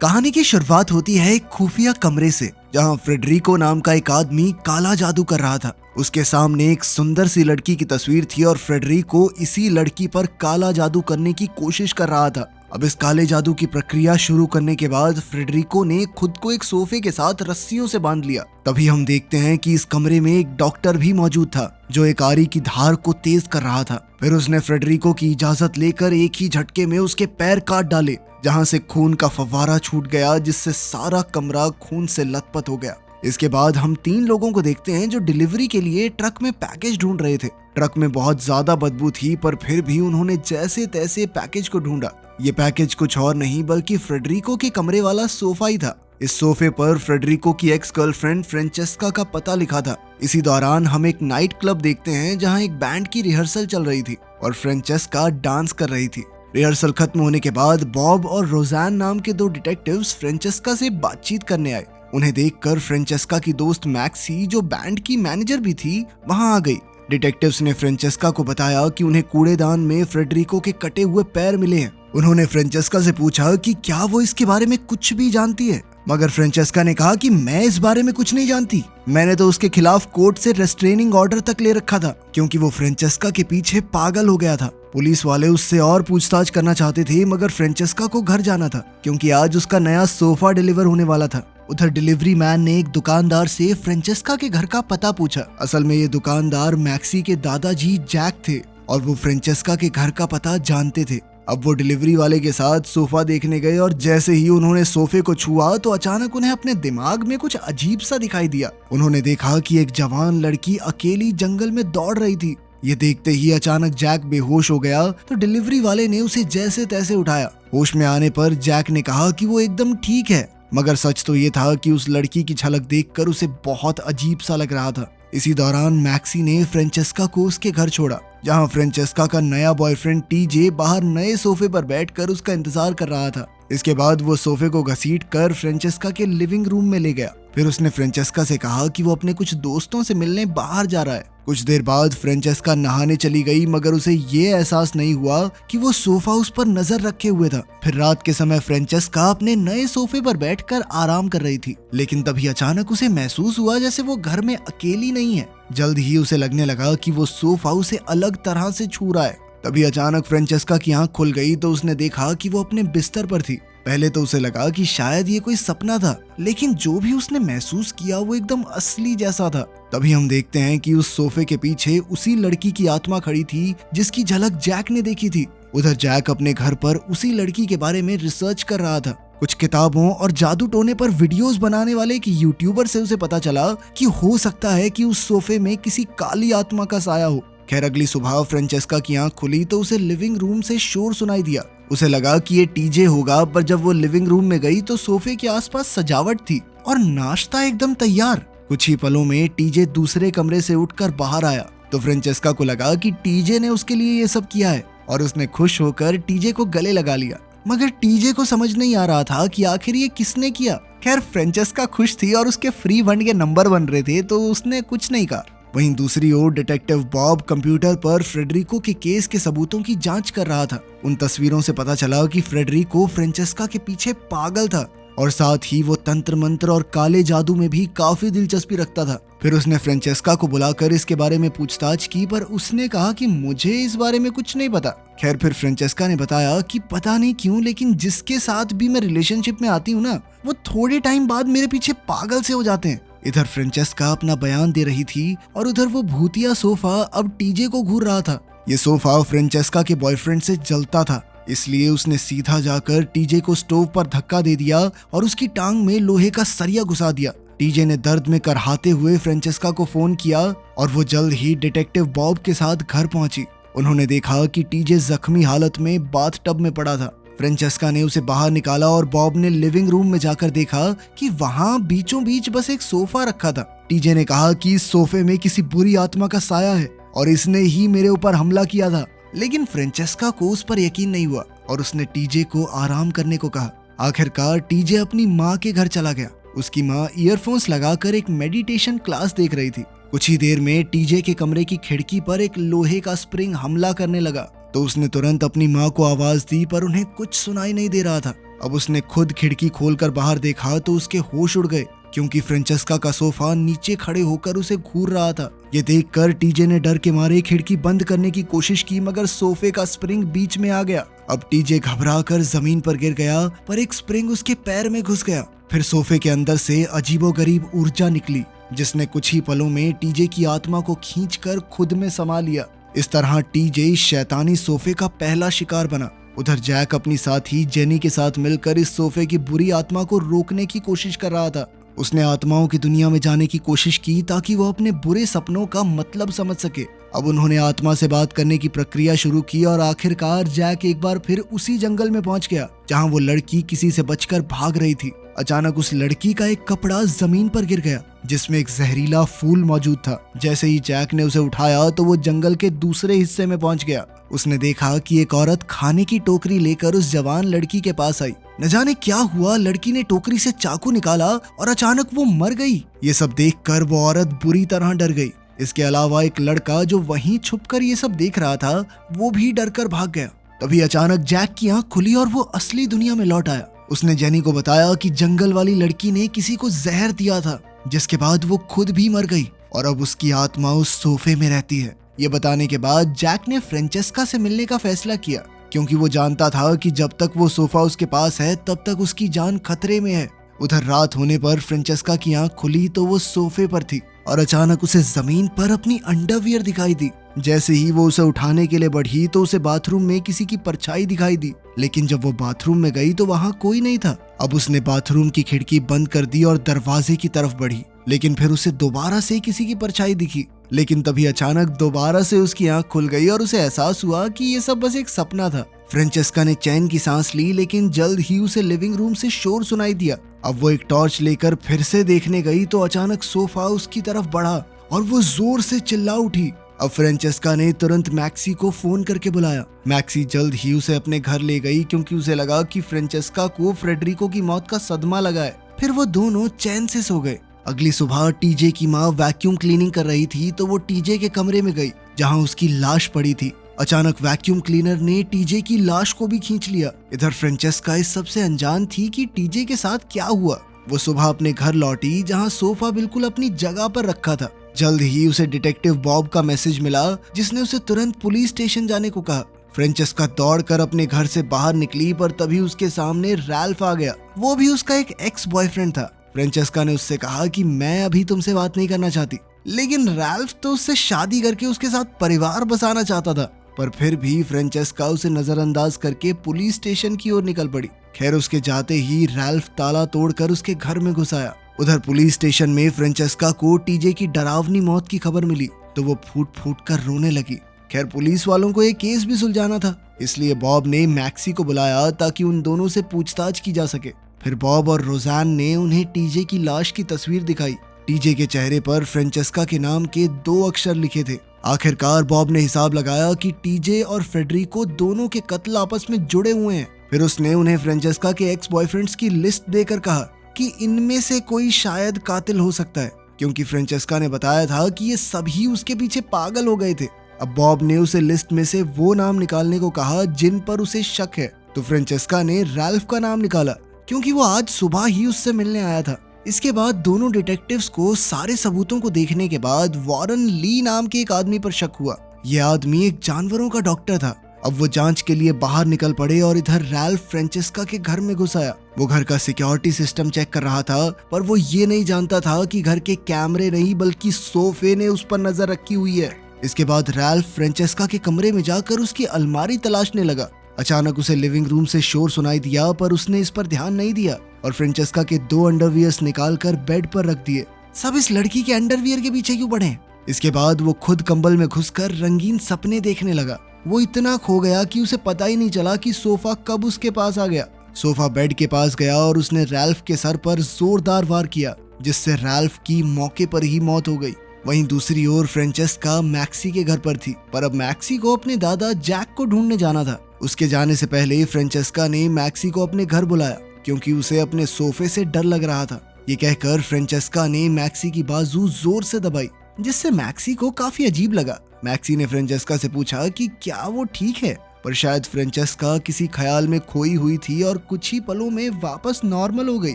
कहानी की शुरुआत होती है एक खुफिया कमरे से, जहां फ्रेडरिको नाम का एक आदमी काला जादू कर रहा था। उसके सामने एक सुंदर सी लड़की की तस्वीर थी और फ्रेडरिको इसी लड़की पर काला जादू करने की कोशिश कर रहा था। अब इस काले जादू की प्रक्रिया शुरू करने के बाद फ्रेडरिको ने खुद को एक सोफे के साथ रस्सियों से बांध लिया। तभी हम देखते हैं कि इस कमरे में एक डॉक्टर भी मौजूद था, जो एक आरी की धार को तेज कर रहा था। फिर उसने फ्रेडरिको की इजाजत लेकर एक ही झटके में उसके पैर काट डाले, जहां से खून का फव्वारा छूट गया, जिससे सारा कमरा खून से लथपथ हो गया। इसके बाद हम 3 लोगों को देखते हैं जो डिलीवरी के लिए ट्रक में पैकेज ढूंढ रहे थे। ट्रक में बहुत ज्यादा बदबू थी, पर फिर भी उन्होंने जैसे तैसे पैकेज को ढूंढा। ये पैकेज कुछ और नहीं बल्कि फ्रेडरिको के कमरे वाला सोफा ही था। इस सोफे पर फ्रेडरिको की एक्स गर्लफ्रेंड फ्रेंचेस्का का पता लिखा था। इसी दौरान हम एक नाइट क्लब देखते हैं, जहां एक बैंड की रिहर्सल चल रही थी और फ्रेंचेस्का डांस कर रही थी। रिहर्सल खत्म होने के बाद बॉब और रोजान नाम के 2 डिटेक्टिव्स फ्रेंचेस्का से बातचीत करने आए। उन्हें देखकर फ्रेंचेस्का की दोस्त मैक्सी, जो बैंड की मैनेजर भी थी, वहां आ गई। डिटेक्टिव्स ने फ्रेंचेस्का को बताया कि उन्हें कूड़ेदान में फ्रेडरिको के कटे हुए पैर मिले हैं। उन्होंने फ्रेंचेस्का से पूछा कि क्या वो इसके बारे में कुछ भी जानती है, मगर फ्रेंचेस्का ने कहा कि मैं इस बारे में कुछ नहीं जानती। मैंने तो उसके खिलाफ कोर्ट से रेस्ट्रेनिंग ऑर्डर तक ले रखा था, क्योंकि वो फ्रेंचेस्का के पीछे पागल हो गया था। पुलिस वाले उससे और पूछताछ करना चाहते थे, मगर फ्रेंचेस्का को घर जाना था, क्योंकि आज उसका नया सोफा डिलीवर होने वाला था। उधर डिलीवरी मैन ने एक दुकानदार से फ्रेंचेस्का के घर का पता पूछा। असल में ये दुकानदार मैक्सी के दादाजी जैक थे और वो फ्रेंचेस्का के घर का पता जानते थे। अब वो डिलीवरी वाले के साथ सोफा देखने गए और जैसे ही उन्होंने सोफे को छुआ तो अचानक उन्हें अपने दिमाग में कुछ अजीब सा दिखाई दिया। उन्होंने देखा कि एक जवान लड़की अकेली जंगल में दौड़ रही थी। ये देखते ही अचानक जैक बेहोश हो गया, तो डिलीवरी वाले ने उसे जैसे तैसे उठाया। होश में आने पर जैक ने कहा कि वो एकदम ठीक है, मगर सच तो ये था कि उस लड़की की झलक देखकर उसे बहुत अजीब सा लग रहा था। इसी दौरान मैक्सी ने फ्रेंचेस्का को उसके घर छोड़ा, जहां फ्रेंचेस्का का नया बॉयफ्रेंड टीजे बाहर नए सोफे पर बैठकर उसका इंतजार कर रहा था। इसके बाद वो सोफे को घसीटकर फ्रेंचेस्का के लिविंग रूम में ले गया। फिर उसने फ्रेंचेस्का से कहा कि वो अपने कुछ दोस्तों से मिलने बाहर जा रहा है। कुछ देर बाद फ्रेंचेस्का नहाने चली गई, मगर उसे ये एहसास नहीं हुआ कि वो सोफा उस पर नजर रखे हुए था। फिर रात के समय फ्रेंचेस्का अपने नए सोफे पर बैठकर आराम कर रही थी, लेकिन तभी अचानक उसे महसूस हुआ जैसे वो घर में अकेली नहीं है। जल्द ही उसे लगने लगा कि वो सोफा उसे अलग तरह से छू रहा है। तभी अचानक फ्रेंचेस्का की आंख खुल गई तो उसने देखा कि वो अपने बिस्तर पर थी। पहले तो उसे लगा कि शायद ये कोई सपना था, लेकिन जो भी उसने महसूस किया वो एकदम असली जैसा था। तभी हम देखते हैं कि उस सोफे के पीछे उसी लड़की की आत्मा खड़ी थी, जिसकी झलक जैक ने देखी थी। उधर जैक अपने घर पर उसी लड़की के बारे में रिसर्च कर रहा था। कुछ किताबों और जादू टोने पर वीडियोस बनाने वाले एक यूट्यूबर से उसे पता चला कि हो सकता है कि उस सोफे में किसी काली आत्मा का साया हो। खैर, अगली सुबह फ्रेंचेस्का की आंख खुली तो उसे लिविंग रूम से शोर सुनाई दिया। उसे लगा कि ये टीजे होगा, पर जब वो लिविंग रूम में गई तो सोफे के आसपास सजावट थी और नाश्ता एकदम तैयार। कुछ ही पलों में टीजे दूसरे कमरे से उठकर बाहर आया, तो फ्रेंचेस्का को लगा कि टीजे ने उसके लिए ये सब किया है और उसने खुश होकर टीजे को गले लगा लिया। मगर टीजे को समझ नहीं आ रहा था कि आखिर ये किसने किया। खैर, फ्रेंचेस्का खुश थी और उसके फ्री फंड के नंबर बन रहे थे, तो उसने कुछ नहीं कहा। वहीं दूसरी ओर डिटेक्टिव बॉब कंप्यूटर पर फ्रेडरिको के केस के सबूतों की जांच कर रहा था। उन तस्वीरों से पता चला कि फ्रेडरिको फ्रेंचेस्का के पीछे पागल था और साथ ही वो तंत्र मंत्र और काले जादू में भी काफी दिलचस्पी रखता था। फिर उसने फ्रेंचेस्का को बुलाकर इसके बारे में पूछताछ की, पर उसने कहा कि मुझे इस बारे में कुछ नहीं पता। खैर, फिर फ्रेंचेस्का ने बताया कि पता नहीं क्यों, लेकिन जिसके साथ भी मैं रिलेशनशिप में आती हूँ ना, वो थोड़े टाइम बाद मेरे पीछे पागल से हो जाते हैं। इधर फ्रेंचेस्का अपना बयान दे रही थी और उधर वो भूतिया सोफा अब टीजे को घूर रहा था। ये सोफा फ्रेंचेस्का के बॉयफ्रेंड से जलता था, इसलिए उसने सीधा जाकर टीजे को स्टोव पर धक्का दे दिया और उसकी टांग में लोहे का सरिया घुसा दिया। टीजे ने दर्द में करहाते हुए फ्रेंचेस्का को फोन किया और वो जल्द ही डिटेक्टिव बॉब के साथ घर पहुंची। उन्होंने देखा कि टीजे जख्मी हालत में बाथटब में पड़ा था। फ्रेंचेस्का ने उसे बाहर निकाला और बॉब ने लिविंग रूम में जाकर देखा कि वहां बीचों बीच बस एक सोफा रखा था। टीजे ने कहा कि इस सोफे में किसी बुरी आत्मा का साया है और इसने ही मेरे ऊपर हमला किया था। लेकिन फ्रेंचेस्का को उस पर यकीन नहीं हुआ और उसने टीजे को आराम करने को कहा। आखिरकार टीजे अपनी माँ के घर चला गया। उसकी माँ ईयरफोन्स लगाकर एक मेडिटेशन क्लास देख रही थी। कुछ ही देर में टीजे के कमरे की खिड़की पर एक लोहे का स्प्रिंग हमला करने लगा, तो उसने तुरंत अपनी माँ को आवाज दी, पर उन्हें कुछ सुनाई नहीं दे रहा था। अब उसने खुद खिड़की खोलकर बाहर देखा तो उसके होश उड़ गए, क्योंकि फ्रेंचेस्का का सोफा नीचे खड़े होकर उसे घूर रहा था। ये देखकर टीजे ने डर के मारे खिड़की बंद करने की कोशिश की, मगर सोफे का स्प्रिंग बीच में आ गया। अब टीजे घबराकर जमीन पर गिर गया, पर एक स्प्रिंग उसके पैर में घुस गया। फिर सोफे के अंदर से अजीबोगरीब ऊर्जा निकली, जिसने कुछ ही पलों में टीजे की आत्मा को खींचकर खुद में समा लिया। इस तरह टीजे शैतानी सोफे का पहला शिकार बना। उधर जैक अपनी साथी जेनी के साथ मिलकर इस सोफे की बुरी आत्मा को रोकने की कोशिश कर रहा था। उसने आत्माओं की दुनिया में जाने की कोशिश की ताकि वो अपने बुरे सपनों का मतलब समझ सके। अब उन्होंने आत्मा से बात करने की प्रक्रिया शुरू की और आखिरकार जैक एक बार फिर उसी जंगल में पहुंच गया जहां वो लड़की किसी से बचकर भाग रही थी। अचानक उस लड़की का एक कपड़ा जमीन पर गिर गया, जिसमें एक जहरीला फूल मौजूद था। जैसे ही जैक ने उसे उठाया तो वो जंगल के दूसरे हिस्से में पहुंच गया। उसने देखा कि एक औरत खाने की टोकरी लेकर उस जवान लड़की के पास आई। न जाने क्या हुआ, लड़की ने टोकरी से चाकू निकाला और अचानक वो मर गई। ये सब देखकर वो औरत बुरी तरह डर गई। इसके अलावा एक लड़का जो वहीं छुपकर ये सब देख रहा था, वो भी डरकर भाग गया। तभी अचानक जैक की आंख खुली और वो असली दुनिया में लौट आया। उसने जेनी को बताया कि जंगल वाली लड़की ने किसी को जहर दिया था, जिसके बाद वो खुद भी मर गई और अब उसकी आत्मा उस सोफे में रहती है। ये बताने के बाद जैक ने फ्रेंचेस्का से मिलने का फैसला किया, क्योंकि वो जानता था कि जब तक वो सोफा उसके पास है तब तक उसकी जान खतरे में है। उधर रात होने पर फ्रेंचेस्का की आंख खुली तो वो सोफे पर थी और अचानक उसे जमीन पर अपनी अंडरवियर दिखाई दी। जैसे ही वो उसे उठाने के लिए बढ़ी तो उसे बाथरूम में किसी की परछाई दिखाई दी, लेकिन जब वो बाथरूम में गई तो वहाँ कोई नहीं था। अब उसने बाथरूम की खिड़की बंद कर दी और दरवाजे की तरफ बढ़ी, लेकिन फिर उसे दोबारा से किसी की परछाई दिखी। लेकिन तभी अचानक दोबारा से उसकी आंख खुल गई और उसे एहसास हुआ कि ये सब बस एक सपना था। फ्रेंचेस्का ने चैन की सांस ली, लेकिन जल्द ही उसे लिविंग रूम से शोर सुनाई दिया। अब वो एक टॉर्च लेकर फिर से देखने गई तो अचानक सोफा उसकी तरफ बढ़ा और वो जोर से चिल्ला उठी। अब फ्रेंचेस्का ने तुरंत मैक्सी को फोन करके बुलाया। मैक्सी जल्द ही उसे अपने घर ले गई, क्योंकि उसे लगा कि फ्रेंचेस्का को फ्रेडरिको की मौत का सदमा लगा है। फिर वो दोनों चैन से सो गए। अगली सुबह टीजे की माँ वैक्यूम क्लीनिंग कर रही थी तो वो टीजे के कमरे में गई, जहाँ उसकी लाश पड़ी थी। अचानक वैक्यूम क्लीनर ने टीजे की लाश को भी खींच लिया। इधर फ्रेंचेस्का इस सबसे अनजान थी कि टीजे के साथ क्या हुआ। वो सुबह अपने घर लौटी, जहाँ सोफा बिल्कुल अपनी जगह पर रखा था। जल्द ही उसे डिटेक्टिव बॉब का मैसेज मिला, जिसने उसे तुरंत पुलिस स्टेशन जाने को कहा। फ्रेंचेस्का दौड़कर अपने घर से बाहर निकली, पर तभी उसके सामने रैल्फ आ गया। वो भी उसका एक एक्स बॉयफ्रेंड था। फ्रेंचेस्का ने उससे कहा कि मैं अभी तुमसे बात नहीं करना चाहती, लेकिन रैल्फ तो उससे शादी करके उसके साथ परिवार बसाना चाहता था। पर फिर भी फ्रेंचेस्का उसे नजरअंदाज करके पुलिस स्टेशन की ओर निकल पड़ी। खैर, उसके जाते ही रैल्फ ताला तोड़कर उसके घर में घुस आया। उधर पुलिस स्टेशन में फ्रेंचेस्का को टीजे की डरावनी मौत की खबर मिली तो वो फूट फूट कर रोने लगी। खैर, पुलिस वालों को एक केस भी सुलझाना था, इसलिए बॉब ने मैक्सी को बुलाया ताकि उन दोनों से पूछताछ की जा सके। फिर बॉब और रोजान ने उन्हें टीजे की लाश की तस्वीर दिखाई। टीजे के चेहरे पर फ्रेंचेस्का के नाम के 2 अक्षर लिखे थे। आखिरकार बॉब ने हिसाब लगाया कि टीजे और फ्रेडरिको दोनों के कत्ल आपस में जुड़े हुए हैं। फिर उसने उन्हें फ्रेंचेस्का के एक्स बॉयफ्रेंड्स की लिस्ट देकर कहा कि इनमें से कोई शायद कातिल हो सकता है, क्योंकि फ्रेंचेस्का ने बताया था कि ये सभी उसके पीछे पागल हो गए थे। अब बॉब ने उसे लिस्ट में से वो नाम निकालने को कहा जिन पर उसे शक है, तो फ्रेंचेस्का ने रैल्फ का नाम निकाला, क्योंकि वो आज सुबह ही उससे मिलने आया था। इसके बाद दोनों डिटेक्टिव्स को सारे सबूतों को देखने के बाद वॉरेन ली नाम के एक आदमी पर शक हुआ। यह आदमी एक जानवरों का डॉक्टर था। अब वो जांच के लिए बाहर निकल पड़े और इधर रैल्फ फ्रेंचेस्का के घर में घुस आया। वो घर का सिक्योरिटी सिस्टम चेक कर रहा था, पर वो ये नहीं जानता था कि घर के कैमरे नहीं बल्कि सोफे ने उस पर नजर रखी हुई है। इसके बाद रैल्फ फ्रेंचेस्का के कमरे में जाकर उसकी अलमारी तलाशने लगा। अचानक उसे लिविंग रूम से शोर सुनाई दिया, पर उसने इस पर ध्यान नहीं दिया और फ्रेंचेस्का के 2 अंडरवियर्स निकालकर बेड पर रख दिए। सब इस लड़की के अंडरवियर के पीछे क्यों पड़े? इसके बाद वो खुद कंबल में घुसकर रंगीन सपने देखने लगा। वो इतना खो गया कि उसे पता ही नहीं चला कि सोफा कब उसके पास आ गया। सोफा बेड के पास गया और उसने रैल्फ के सर पर जोरदार वार किया, जिससे रैल्फ की मौके पर ही मौत हो गई। वहीं दूसरी ओर फ्रेंचेस्का मैक्सी के घर पर थी, पर अब मैक्सी को अपने दादा जैक को ढूंढने जाना था। उसके जाने से पहले फ्रेंचेस्का ने मैक्सी को अपने घर बुलाया, क्योंकि उसे अपने सोफे से डर लग रहा था। ये कहकर फ्रेंचेस्का ने मैक्सी की बाजू जोर से दबाई, जिससे मैक्सी को काफी अजीब लगा। मैक्सी ने फ्रेंचेस्का से पूछा कि क्या वो ठीक है, पर शायद फ्रेंचेस्का किसी ख्याल में खोई हुई थी और कुछ ही पलों में वापस नॉर्मल हो गई।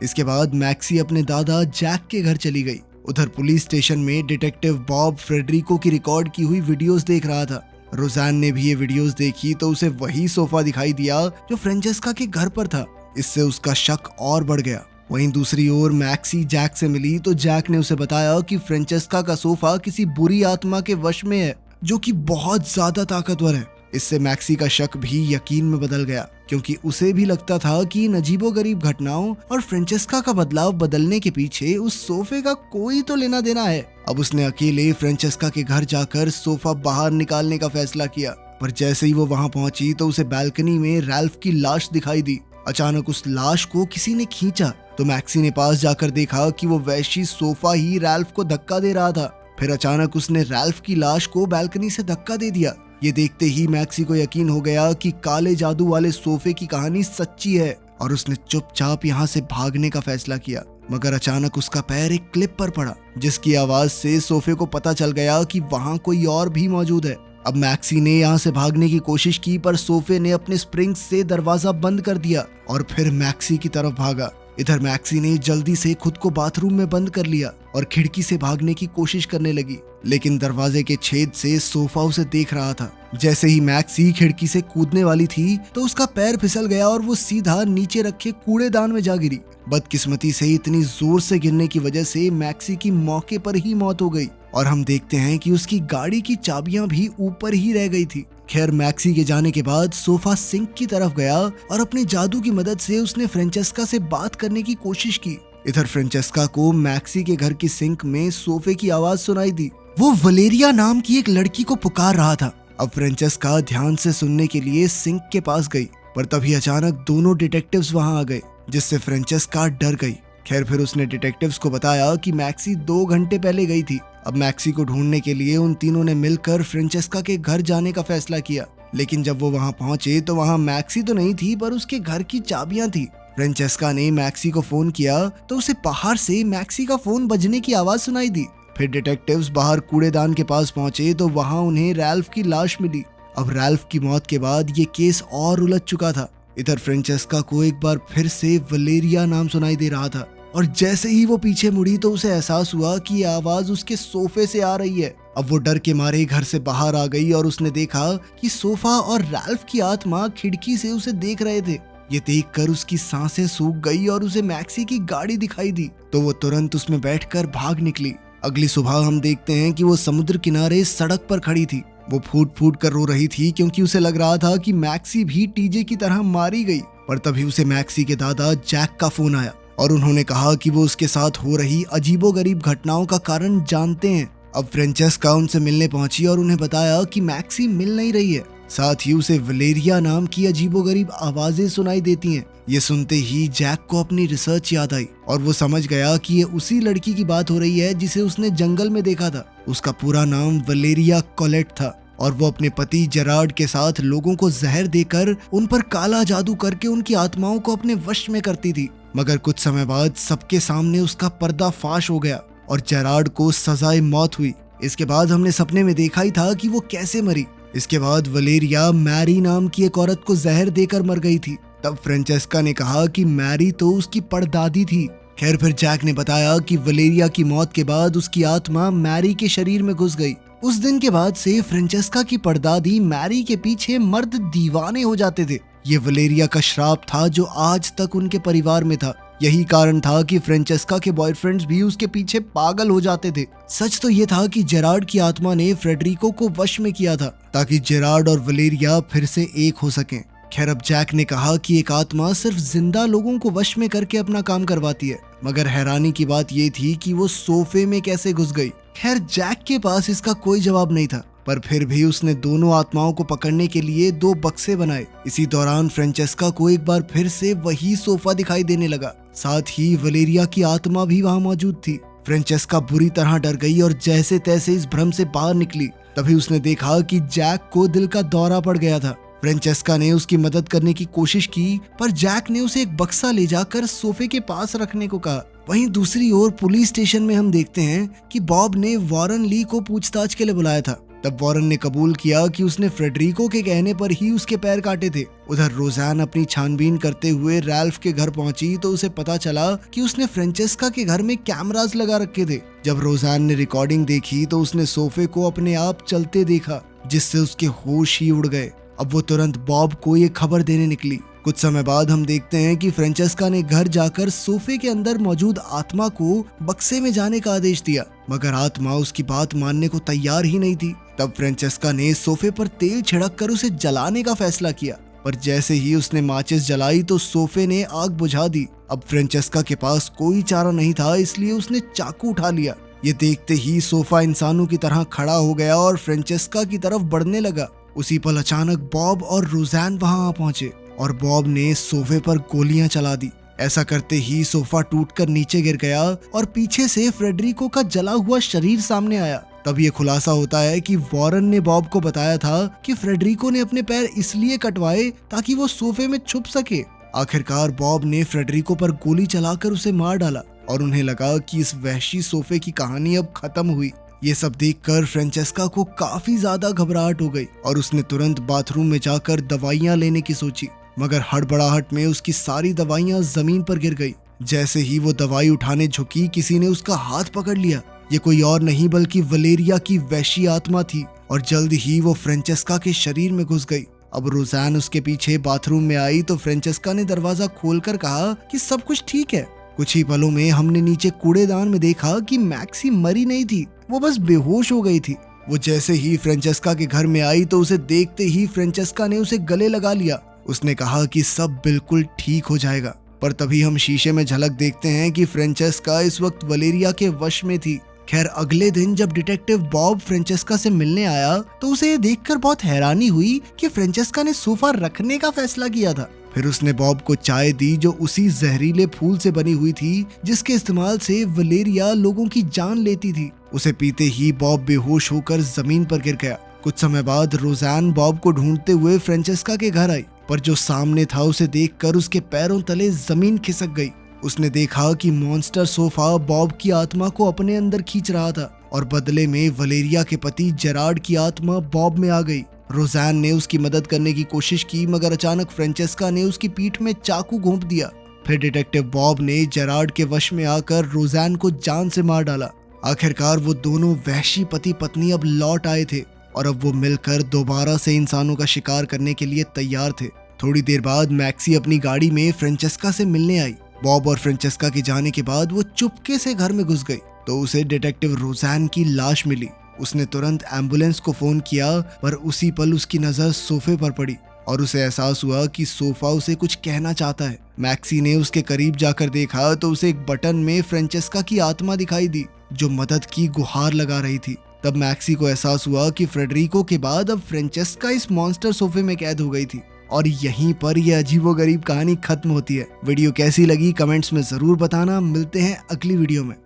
इसके बाद मैक्सी अपने दादा जैक के घर चली गई। उधर पुलिस स्टेशन में डिटेक्टिव बॉब फ्रेडरिको की रिकॉर्ड की हुई वीडियोस देख रहा था। रोजान ने भी ये वीडियोस देखी तो उसे वही सोफा दिखाई दिया जो फ्रेंचेस्का के घर पर था। इससे उसका शक और बढ़ गया। वहीं दूसरी ओर मैक्सी जैक से मिली तो जैक ने उसे बताया कि फ्रेंचेस्का का सोफा किसी बुरी आत्मा के वश में है जो कि बहुत ज्यादा ताकतवर है। इससे मैक्सी का शक भी यकीन में बदल गया, क्योंकि उसे भी लगता था कि इन अजीबोगरीब घटनाओं और फ्रेंचेस्का का बदलाव बदलने के पीछे उस सोफे का कोई तो लेना देना है। अब उसने अकेले फ्रेंचेस्का के घर जाकर सोफा बाहर निकालने का फैसला किया, पर जैसे ही वो वहां पहुंची तो उसे बालकनी में रैल्फ की लाश दिखाई दी। अचानक उस लाश को किसी ने खींचा तो मैक्सी ने पास जाकर देखा कि वो वैशी सोफा ही रैल्फ को धक्का दे रहा था। फिर अचानक उसने रैल्फ की लाश को बालकनी से धक्का दे दिया। ये देखते ही मैक्सी को यकीन हो गया कि काले जादू वाले सोफे की कहानी सच्ची है और उसने चुपचाप यहाँ से भागने का फैसला किया। मगर अचानक उसका पैर एक क्लिप पर पड़ा, जिसकी आवाज से सोफे को पता चल गया कि वहाँ कोई और भी मौजूद है। अब मैक्सी ने यहाँ से भागने की कोशिश की, पर सोफे ने अपने स्प्रिंग से दरवाजा बंद कर दिया और फिर मैक्सी की तरफ भागा। इधर मैक्सी ने जल्दी से खुद को बाथरूम में बंद कर लिया और खिड़की से भागने की कोशिश करने लगी, लेकिन दरवाजे के छेद से सोफा उसे देख रहा था। जैसे ही मैक्सी खिड़की से कूदने वाली थी तो उसका पैर फिसल गया और वो सीधा नीचे रखे कूड़ेदान में जा गिरी। बदकिस्मती से इतनी जोर से गिरने की वजह से मैक्सी की मौके पर ही मौत हो गई और हम देखते हैं कि उसकी गाड़ी की चाबियां भी ऊपर ही रह गई थी। खैर, मैक्सी के जाने के बाद सोफा सिंक की तरफ गया और अपने जादू की मदद से उसने फ्रेंचेस्का से बात करने की कोशिश की। इधर फ्रेंचेस्का को मैक्सी के घर की सिंक में सोफे की आवाज सुनाई दी। वो वलेरिया नाम की एक लड़की को पुकार रहा था। अब फ्रेंचेस्का ध्यान से सुनने के लिए सिंक के पास गई, पर तभी अचानक दोनों डिटेक्टिव्स वहां आ गए, जिससे फ्रेंचेस्का डर गई। खैर, फिर उसने डिटेक्टिव्स को बताया कि मैक्सी 2 घंटे पहले गई थी। अब मैक्सी को ढूंढने के लिए उन तीनों ने मिलकर फ्रेंचेस्का के घर जाने का फैसला किया, लेकिन जब वो वहां पहुंचे तो वहां मैक्सी तो नहीं थी, पर उसके घर की चाबियां थी। फ्रेंचेस्का ने मैक्सी को फोन किया तो उसे बाहर से मैक्सी का फोन बजने की आवाज सुनाई दी। फिर डिटेक्टिव्स बाहर कूड़ेदान के पास पहुंचे तो वहां उन्हें रैल्फ की लाश मिली। अब रैल्फ की मौत के बाद ये केस और उलझ चुका था। इधर फ्रेंचेस्का को एक बार फिर से वलेरिया नाम सुनाई दे रहा था और जैसे ही वो पीछे मुड़ी तो उसे एहसास हुआ कि ये आवाज उसके सोफे से आ रही है। अब वो डर के मारे घर से बाहर आ गई और उसने देखा कि सोफा और रैल्फ की आत्मा खिड़की से उसे देख रहे थे। ये देखकर उसकी सांसें सूख गई और उसे मैक्सी की गाड़ी दिखाई दी तो वो तुरंत उसमें बैठकर भाग निकली। अगली सुबह हम देखते हैं कि वो समुद्र किनारे सड़क पर खड़ी थी। वो फूट फूट कर रो रही थी क्योंकि उसे लग रहा था कि मैक्सी भी टीजे की तरह मारी गई। पर तभी उसे मैक्सी के दादा जैक का फोन आया और उन्होंने कहा कि वो उसके साथ हो रही अजीबोगरीब घटनाओं का कारण जानते हैं। अब फ्रेंचेस्का उनसे मिलने पहुंची और उन्हें बताया कि मैक्सी मिल नहीं रही है, साथ ही उसे वलेरिया नाम की अजीबोगरीब आवाजें सुनाई देती हैं। ये सुनते ही जैक को अपनी रिसर्च याद आई और वो समझ गया कि ये उसी लड़की की बात हो रही है जिसे उसने जंगल में देखा था। उसका पूरा नाम वलेरिया कॉलेट था और वो अपने पति जेरार्ड के साथ लोगों को जहर देकर उन पर काला जादू करके उनकी आत्माओं को अपने वश में करती थी। मगर कुछ समय बाद सबके सामने उसका पर्दाफाश हो गया और जेरार्ड को सजाए मौत हुई। इसके बाद हमने सपने में देखा ही था कि वो कैसे मरी। इसके बाद वलेरिया मैरी नाम की एक औरत को जहर देकर मर गई थी। तब फ्रेंचेस्का ने कहा कि मैरी तो उसकी परदादी थी। खैर, फिर जैक ने बताया कि वलेरिया की मौत के बाद उसकी आत्मा मैरी के शरीर में घुस गई। उस दिन के बाद से फ्रेंचेस्का की परदादी मैरी के पीछे मर्द दीवाने हो जाते थे। ये वलेरिया का श्राप था जो आज तक उनके परिवार में था। यही कारण था कि फ्रेंचेस्का के बॉयफ्रेंड्स भी उसके पीछे पागल हो जाते थे। सच तो ये था कि जेरार्ड की आत्मा ने फ्रेडरिको को वश में किया था ताकि जेरार्ड और वलेरिया फिर से एक हो सकें। खैर, अब जैक ने कहा कि एक आत्मा सिर्फ जिंदा लोगों को वश में करके अपना काम करवाती है, मगर हैरानी की बात ये थी कि वो सोफे में कैसे घुस गई। खैर, जैक के पास इसका कोई जवाब नहीं था, पर फिर भी उसने दोनों आत्माओं को पकड़ने के लिए 2 बक्से बनाए। इसी दौरान फ्रेंचेस्का को एक बार फिर से वही सोफा दिखाई देने लगा, साथ ही वलेरिया की आत्मा भी वहां मौजूद थी। फ्रेंचेस्का बुरी तरह डर गई और जैसे तैसे इस भ्रम से बाहर निकली। तभी उसने देखा कि जैक को दिल का दौरा पड़ गया था। फ्रेंचेस्का ने उसकी मदद करने की कोशिश की, पर जैक ने उसे एक बक्सा ले जाकर सोफे के पास रखने को कहा। वहीं दूसरी ओर पुलिस स्टेशन में हम देखते हैं कि बॉब ने वॉरेन ली को पूछताछ के लिए बुलाया था। तब वॉरेन ने कबूल किया कि उसने फ्रेडरिको के कहने पर ही उसके पैर काटे थे। उधर रोज़ैन अपनी छानबीन करते हुए रैल्फ के घर पहुंची तो उसे पता चला कि उसने फ्रेंचेस्का के घर में कैमरास लगा रखे थे। जब रोज़ैन ने रिकॉर्डिंग देखी तो उसने सोफे को अपने आप चलते देखा, जिससे उसके होश ही उड़ गए। अब वो तुरंत बॉब को ये खबर देने निकली। कुछ समय बाद हम देखते हैं कि फ्रेंचेस्का ने घर जाकर सोफे के अंदर मौजूद आत्मा को बक्से में जाने का आदेश दिया, मगर आत्मा उसकी बात मानने को तैयार ही नहीं थी। तब फ्रेंचेस्का ने सोफे पर तेल छिड़क कर उसे जलाने का फैसला किया, पर जैसे ही उसने माचिस जलाई तो सोफे ने आग बुझा दी। अब फ्रेंचेस्का के पास कोई चारा नहीं था, इसलिए उसने चाकू उठा लिया। ये देखते ही सोफा इंसानों की तरह खड़ा हो गया और फ्रेंचेस्का की तरफ बढ़ने लगा। उसी पल अचानक बॉब और रोज़ैन वहां आ पहुंचे और बॉब ने सोफे पर गोलियां चला दी। ऐसा करते ही सोफा टूटकर नीचे गिर गया और पीछे से फ्रेडरिको का जला हुआ शरीर सामने आया। तब ये खुलासा होता है कि वॉरेन ने बॉब को बताया था कि फ्रेडरिको ने अपने पैर इसलिए कटवाए ताकि वो सोफे में छुप सके। आखिरकार बॉब ने फ्रेडरिको पर गोली चलाकर उसे मार डाला और उन्हें लगा कि इस वहशी सोफे की कहानी अब खत्म हुई। ये सब देखकर फ्रेंचेस्का को काफी ज्यादा घबराहट हो गई और उसने तुरंत बाथरूम में जाकर दवाइयां लेने की सोची, मगर हड़बड़ाहट में उसकी सारी दवाइयां जमीन पर गिर गई। जैसे ही वो दवाई उठाने झुकी, किसी ने उसका हाथ पकड़ लिया। ये कोई और नहीं बल्कि वलेरिया की वैशी आत्मा थी और जल्द ही वो फ्रेंचेस्का के शरीर में घुस गई। अब रोज़ैन उसके पीछे बाथरूम में आई तो फ्रेंचेस्का ने दरवाजा खोलकर कहा कि सब कुछ ठीक है। कुछ ही पलों में हमने नीचे कूड़ेदान में देखा कि मैक्सी मरी नहीं थी, वो बस बेहोश हो गई थी। वो जैसे ही फ्रेंचेस्का के घर में आई तो उसे देखते ही फ्रेंचेस्का ने उसे गले लगा लिया। उसने कहा कि सब बिल्कुल ठीक हो जाएगा, पर तभी हम शीशे में झलक देखते हैं कि फ्रेंचेस्का इस वक्त वलेरिया के वश में थी। खैर, अगले दिन जब डिटेक्टिव बॉब फ्रेंचेस्का से मिलने आया तो उसे ये देखकर बहुत हैरानी हुई कि फ्रेंचेस्का ने सोफा रखने का फैसला किया था। फिर उसने बॉब को चाय दी जो उसी जहरीले फूल से बनी हुई थी जिसके इस्तेमाल से वलेरिया लोगों की जान लेती थी। उसे पीते ही बॉब बेहोश होकर जमीन पर गिर गया। कुछ समय बाद रोज़ैन बॉब को ढूंढते हुए फ्रेंचेस्का के घर आई, पर जो सामने था उसे देखकर उसके पैरों तले जमीन खिसक गई। उसने देखा कि मॉन्स्टर सोफा बॉब की आत्मा को अपने अंदर खींच रहा था और बदले में वलेरिया के पति जेरार्ड की आत्मा बॉब में आ गई। रोज़ैन ने उसकी मदद करने की कोशिश की, मगर अचानक फ्रेंचेस्का ने उसकी पीठ में चाकू घोंप दिया। फिर डिटेक्टिव बॉब ने जेरार्ड के वश में आकर रोज़ैन को जान से मार डाला। आखिरकार वो दोनों वहशी पति पत्नी अब लौट आए थे और अब वो मिलकर दोबारा से इंसानों का शिकार करने के लिए तैयार थे। थोड़ी देर बाद मैक्सी अपनी गाड़ी में फ्रेंचेस्का से मिलने आई। बॉब और फ्रेंचेस्का के जाने के बाद वो चुपके से घर में घुस गई तो उसे डिटेक्टिव रोज़ैन की लाश मिली। उसने तुरंत एम्बुलेंस को फोन किया, पर उसी पल उसकी नजर सोफे पर पड़ी और उसे एहसास हुआ कि सोफा उसे कुछ कहना चाहता है। मैक्सी ने उसके करीब जाकर देखा तो उसे एक बटन में फ्रेंचेस्का की आत्मा दिखाई दी जो मदद की गुहार लगा रही थी। तब मैक्सी को एहसास हुआ कि फ्रेडरिको के बाद अब फ्रेंचेस्का इस मॉन्स्टर सोफे में कैद हो गई थी और यहीं पर यह अजीबोगरीब कहानी खत्म होती है। वीडियो कैसी लगी कमेंट्स में जरूर बताना। मिलते हैं अगली वीडियो में।